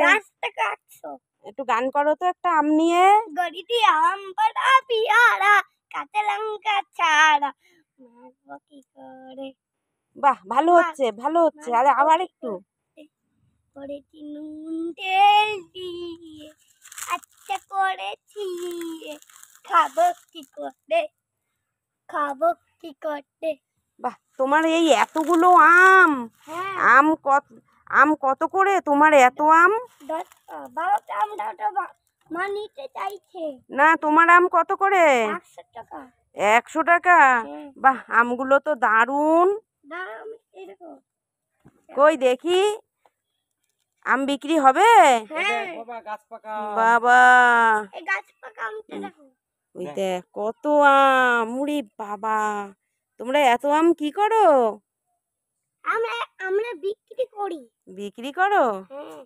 গাছটা কাটছো। একটু গান করো তো একটা আম নিয়ে। গড়িটি আম পাড়া পিয়ারা কাঁচা লঙ্কা ছাড়া মাখবো কি করে। বাহ, ভালো হচ্ছে, ভালো হচ্ছে। আরে আবার একটু। করেছি নুন তেল দিয়ে আচ্ছা করেছি খাবো কি করে, খাবো কি করে। বাহ, তোমার এই এতগুলো আম। হ্যাঁ আম কত করে তোমার এত আম? 12টা আমটা মা নিতে চাইছে। না, তোমার আম কত করে? 100 টাকা। 100 টাকা? হ্যাঁ। বাহ, আমগুলো তো দারুণ। দাম এরকম। কই দেখি, আম বিক্রি হবে? হ্যাঁ বাবা, এই গাছ পাকা আমটা দেখো। ওই দেখ কত আম। উরে বাবা, তোমরা এত আম কি করো? আমরা আমরা বিক্রি করি। বিক্রি করো? হ্যাঁ।